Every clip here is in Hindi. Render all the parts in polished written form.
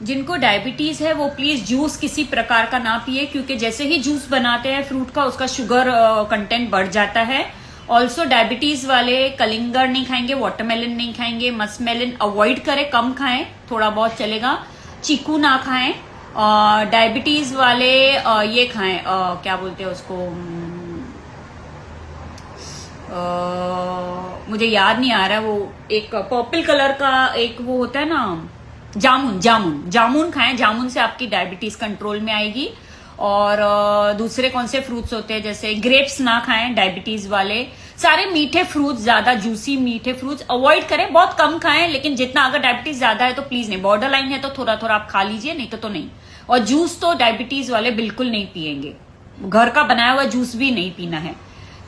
जिनको डायबिटीज है वो प्लीज जूस किसी प्रकार का ना पिए, क्योंकि जैसे ही जूस बनाते हैं फ्रूट का उसका शुगर कंटेंट बढ़ जाता है। ऑल्सो डायबिटीज वाले कलिंगर नहीं खाएंगे, वाटरमेलन नहीं खाएंगे, मस्कमेलन अवॉइड करें, कम खाएं, थोड़ा बहुत चलेगा। चीकू ना खाएं। डायबिटीज वाले ये खाएं, क्या बोलते हैं उसको, मुझे याद नहीं आ रहा, वो एक पर्पल कलर का एक वो होता है ना, जामुन। जामुन जामुन खाएं, जामुन से आपकी डायबिटीज कंट्रोल में आएगी। और दूसरे कौन से फ्रूट्स होते हैं, जैसे ग्रेप्स ना खाएं डायबिटीज वाले। सारे मीठे फ्रूट्स, ज्यादा जूसी मीठे फ्रूट्स अवॉइड करें, बहुत कम खाएं, लेकिन जितना अगर डायबिटीज ज्यादा है तो प्लीज नहीं, बॉर्डर लाइन है तो थोड़ा थोड़ा आप खा लीजिए, नहीं तो नहीं। और जूस तो डायबिटीज वाले बिल्कुल नहीं पिएंगे, घर का बनाया हुआ जूस भी नहीं पीना है,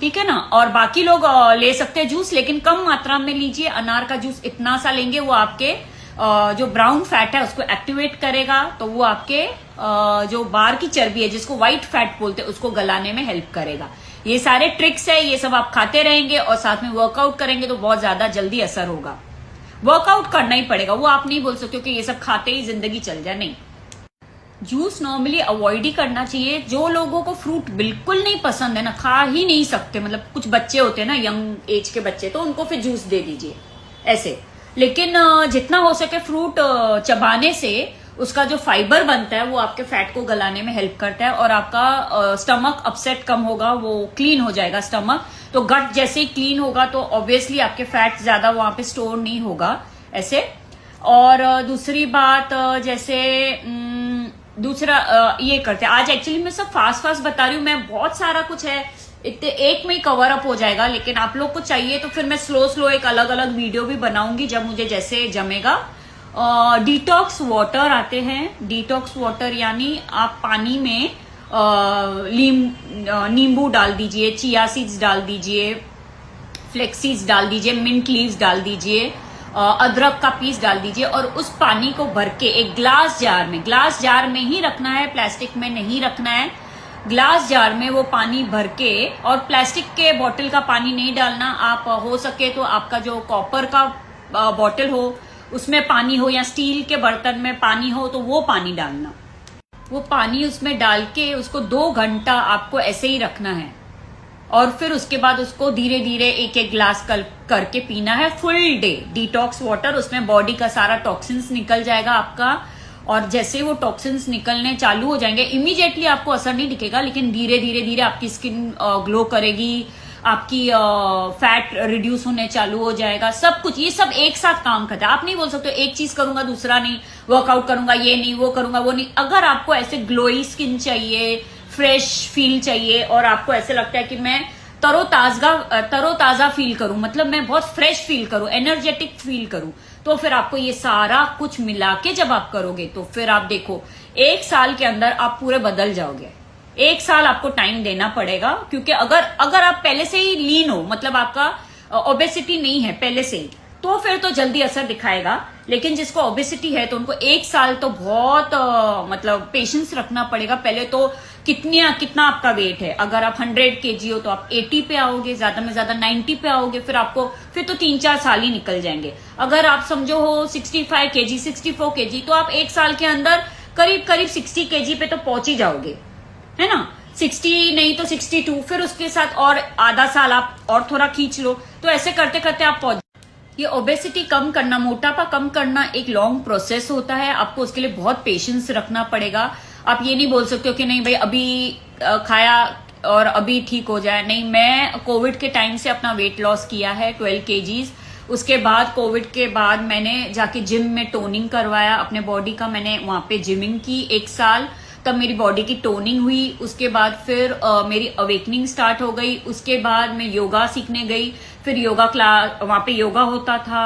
ठीक है ना। और बाकी लोग ले सकते हैं जूस, लेकिन कम मात्रा में लीजिए। अनार का जूस इतना सा लेंगे, वो आपके जो ब्राउन फैट है उसको एक्टिवेट करेगा, तो वो आपके जो बाहर की चर्बी है जिसको व्हाइट फैट बोलते हैं उसको गलाने में हेल्प करेगा। ये सारे ट्रिक्स है, ये सब आप खाते रहेंगे और साथ में वर्कआउट करेंगे तो बहुत ज्यादा जल्दी असर होगा। वर्कआउट करना ही पड़ेगा, वो आप नहीं बोल सकते कि ये सब खाते ही जिंदगी चल जाए, नहीं। जूस नॉर्मली अवॉइड ही करना चाहिए। जो लोगों को फ्रूट बिल्कुल नहीं पसंद है ना, खा ही नहीं सकते, मतलब कुछ बच्चे होते हैं ना, यंग एज के बच्चे, तो उनको फिर जूस दे दीजिए ऐसे। लेकिन जितना हो सके फ्रूट चबाने से उसका जो फाइबर बनता है वो आपके फैट को गलाने में हेल्प करता है, और आपका स्टमक अपसेट कम होगा, वो क्लीन हो जाएगा स्टमक। तो गट जैसे ही क्लीन होगा तो ऑब्वियसली आपके फैट ज्यादा वहां पे स्टोर नहीं होगा ऐसे। और दूसरी बात, जैसे दूसरा ये करते हैं, आज एक्चुअली मैं सब फास्ट फास्ट बता रही हूँ, मैं बहुत सारा कुछ है, इतने एक में ही कवर अप हो जाएगा, लेकिन आप लोग को चाहिए तो फिर मैं स्लो स्लो एक अलग अलग वीडियो भी बनाऊंगी जब मुझे जैसे जमेगा। डिटॉक्स वाटर आते हैं। डिटॉक्स वाटर यानी आप पानी में नींबू डाल दीजिए, चिया सीड्स डाल दीजिए, फ्लेक्स सीड्स डाल दीजिए, मिंट लीव्स डाल दीजिए, अदरक का पीस डाल दीजिए, और उस पानी को भर के एक ग्लास जार में ही रखना है, प्लास्टिक में नहीं रखना है। ग्लास जार में वो पानी भर के, और प्लास्टिक के बोतल का पानी नहीं डालना। आप हो सके तो आपका जो कॉपर का बोतल हो उसमें पानी हो, या स्टील के बर्तन में पानी हो, तो वो पानी डालना। वो पानी उसमें डाल के उसको 2 घंटा आपको ऐसे ही रखना है, और फिर उसके बाद उसको धीरे धीरे एक एक ग्लास करके पीना है फुल डे। डिटॉक्स वाटर, उसमें बॉडी का सारा टॉक्सिन्स निकल जाएगा आपका, और जैसे वो टॉक्सिन्स निकलने चालू हो जाएंगे, इमीडिएटली आपको असर नहीं दिखेगा, लेकिन धीरे धीरे धीरे आपकी स्किन ग्लो करेगी, आपकी फैट रिड्यूस होने चालू हो जाएगा। सब कुछ ये सब एक साथ काम करता है। आप नहीं बोल सकते एक चीज करूंगा दूसरा नहीं, वर्कआउट करूंगा ये नहीं, वो करूंगा वो नहीं। अगर आपको ऐसे ग्लोई स्किन चाहिए, फ्रेश फील चाहिए, और आपको ऐसे लगता है कि मैं तरोताजा फील करूं, मतलब मैं बहुत फ्रेश फील करूं, एनर्जेटिक फील करूं, तो फिर आपको ये सारा कुछ मिला के जब आप करोगे तो फिर आप देखो 1 साल के अंदर आप पूरे बदल जाओगे। 1 साल आपको टाइम देना पड़ेगा, क्योंकि अगर आप पहले से ही लीन हो, मतलब आपका ओबेसिटी नहीं है पहले से ही, तो फिर तो जल्दी असर दिखाएगा। लेकिन जिसको ओबेसिटी है तो उनको 1 साल तो बहुत मतलब पेशेंस रखना पड़ेगा। पहले तो कितना आपका वेट है, अगर आप 100 kg हो तो आप 80 पे आओगे, ज्यादा में ज्यादा 90 पे आओगे, फिर तो 3-4 साल ही निकल जाएंगे। अगर आप समझो हो 65 kg, 64 kg, तो आप 1 साल के अंदर करीब 60 kg पे तो पहुंच ही जाओगे, है ना। 60 नहीं तो 62, फिर उसके साथ और आधा साल आप और थोड़ा खींच लो, तो ऐसे करते करते आप पहुंच। ये ओबेसिटी कम करना, मोटापा कम करना एक लॉन्ग प्रोसेस होता है, आपको उसके लिए बहुत पेशेंस रखना पड़ेगा। आप ये नहीं बोल सकते हो कि नहीं भाई अभी खाया और अभी ठीक हो जाए, नहीं। मैं कोविड के टाइम से अपना वेट लॉस किया है 12 kgs। उसके बाद कोविड के बाद मैंने जाके जिम में टोनिंग करवाया अपने बॉडी का, मैंने वहां पे जिमिंग की 1 साल, तब मेरी बॉडी की टोनिंग हुई। उसके बाद फिर मेरी अवेकनिंग स्टार्ट हो गई। उसके बाद मैं योगा सीखने गई, फिर योगा क्लास, वहां पे योगा होता था,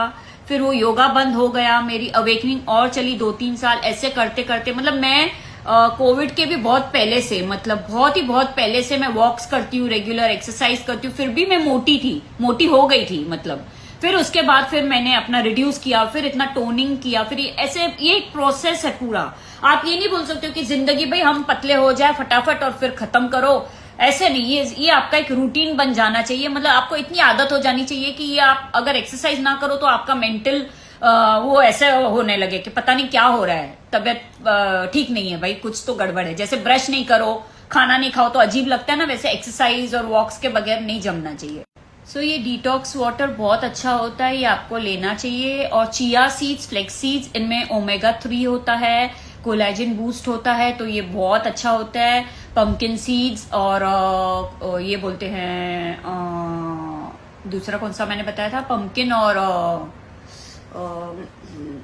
फिर वो योगा बंद हो गया, मेरी अवेकनिंग और चली 2-3 साल। ऐसे करते करते मतलब मैं कोविड के भी बहुत पहले से, मतलब बहुत पहले से मैं वॉक्स करती हूँ, रेगुलर एक्सरसाइज करती हूँ, फिर भी मैं मोटी हो गई थी मतलब। फिर उसके बाद फिर मैंने अपना रिड्यूस किया, फिर इतना टोनिंग किया, फिर ऐसे ये एक प्रोसेस है पूरा। आप ये नहीं बोल सकते हो कि जिंदगी भाई हम पतले हो जाए फटाफट और फिर खत्म करो, ऐसे नहीं। ये आपका एक रूटीन बन जाना चाहिए, मतलब आपको इतनी आदत हो जानी चाहिए कि ये आप अगर एक्सरसाइज ना करो तो आपका मेंटल वो ऐसे होने लगे कि पता नहीं क्या हो रहा है, तबीयत ठीक नहीं है भाई, कुछ तो गड़बड़ है। जैसे ब्रश नहीं करो, खाना नहीं खाओ तो अजीब लगता है ना, वैसे एक्सरसाइज और वॉक्स के बगैर नहीं जमना चाहिए। सो ये डिटॉक्स वाटर बहुत अच्छा होता है, ये आपको लेना चाहिए। और चिया सीड्स, फ्लेक्स सीड्स, इनमें ओमेगा 3 होता है, कोलेजन बूस्ट होता है, तो ये बहुत अच्छा होता है। पंपकिन सीड्स और ये बोलते हैं दूसरा कौन सा मैंने बताया था, पंपकिन और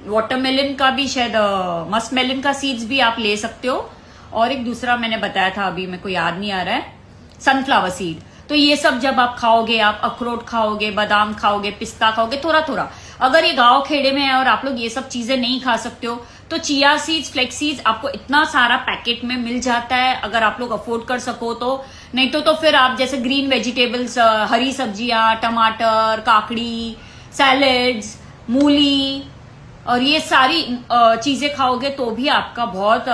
वाटरमेलन का भी शायद, मस्कमेलन का सीड्स भी आप ले सकते हो। और एक दूसरा मैंने बताया था, अभी मेरे को याद नहीं आ रहा है, सनफ्लावर सीड। तो ये सब जब आप खाओगे, आप अखरोट खाओगे, बादाम खाओगे, पिस्ता खाओगे थोड़ा थोड़ा। अगर ये गांव खेड़े में है और आप लोग ये सब चीजें नहीं खा सकते हो, तो चिया सीड्स, फ्लेक्स सीड्स आपको इतना सारा पैकेट में मिल जाता है, अगर आप लोग अफोर्ड कर सको तो। नहीं तो फिर आप जैसे ग्रीन वेजिटेबल्स, हरी सब्जियां, टमाटर, काकड़ी, सैलेड्स, मूली और ये सारी चीजें खाओगे तो भी आपका बहुत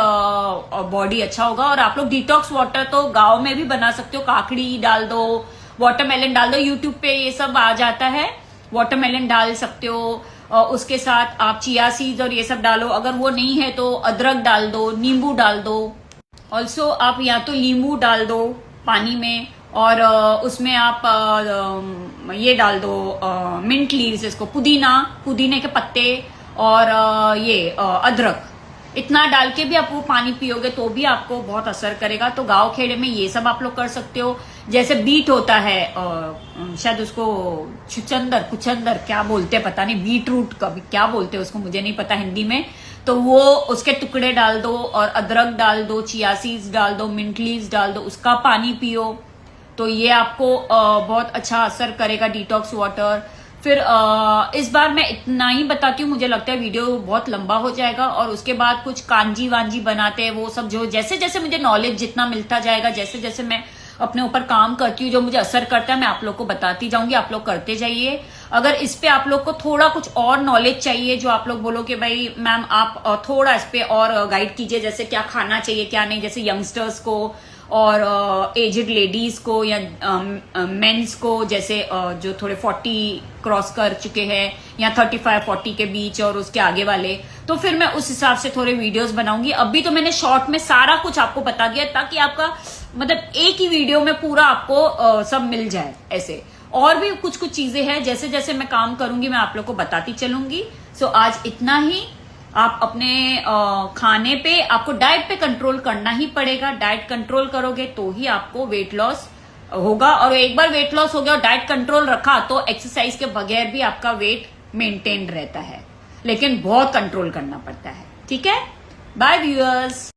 बॉडी अच्छा होगा। और आप लोग डिटॉक्स वाटर तो गांव में भी बना सकते हो, काकड़ी डाल दो, वाटरमेलन डाल दो, यूट्यूब पे ये सब आ जाता है, वाटरमेलन डाल सकते हो। उसके साथ आप चिया सीड्स और ये सब डालो। अगर वो नहीं है तो अदरक डाल दो, नींबू डाल दो। ऑल्सो आप या तो नींबू डाल दो पानी में, और उसमें आप ये डाल दो मिंट लीव्स, इसको पुदीने के पत्ते और ये अदरक, इतना डाल के भी आप वो पानी पियोगे तो भी आपको बहुत असर करेगा। तो गांव खेड़े में ये सब आप लोग कर सकते हो। जैसे बीट होता है, शायद उसको कुचंदर क्या बोलते हैं पता नहीं, बीट रूट का भी क्या बोलते हैं उसको, मुझे नहीं पता हिंदी में। तो वो उसके टुकड़े डाल दो और अदरक डाल दो, चिया सीड्स डाल दो, मिंट लीव्स डाल दो, उसका पानी पियो, तो ये आपको बहुत अच्छा असर करेगा डिटॉक्स वाटर। फिर इस बार मैं इतना ही बताती हूँ, मुझे लगता है वीडियो बहुत लंबा हो जाएगा। और उसके बाद कुछ कांजी वांजी बनाते हैं, वो सब जो जैसे जैसे मुझे नॉलेज जितना मिलता जाएगा, जैसे जैसे मैं अपने ऊपर काम करती हूँ, जो मुझे असर करता है मैं आप लोग को बताती जाऊंगी, आप लोग करते जाइए। अगर इस पे आप लोग को थोड़ा कुछ और नॉलेज चाहिए, जो आप लोग बोलो कि भाई मैम आप थोड़ा इस पे और गाइड कीजिए, जैसे क्या खाना चाहिए क्या नहीं, जैसे यंगस्टर्स को और एजेड लेडीज को या मेंस को, जैसे जो थोड़े 40 क्रॉस कर चुके हैं या 35-40 के बीच और उसके आगे वाले, तो फिर मैं उस हिसाब से थोड़े वीडियोस बनाऊंगी। अभी तो मैंने शॉर्ट में सारा कुछ आपको बता दिया, ताकि आपका मतलब एक ही वीडियो में पूरा आपको सब मिल जाए। ऐसे और भी कुछ कुछ चीजें हैं, जैसे जैसे मैं काम करूंगी मैं आप लोग को बताती चलूंगी। सो आज इतना ही। आप अपने खाने पे, आपको डाइट पे कंट्रोल करना ही पड़ेगा। डाइट कंट्रोल करोगे तो ही आपको वेट लॉस होगा। और एक बार वेट लॉस हो गया और डाइट कंट्रोल रखा तो एक्सरसाइज के बगैर भी आपका वेट मेंटेन रहता है, लेकिन बहुत कंट्रोल करना पड़ता है। ठीक है, बाय व्यूअर्स।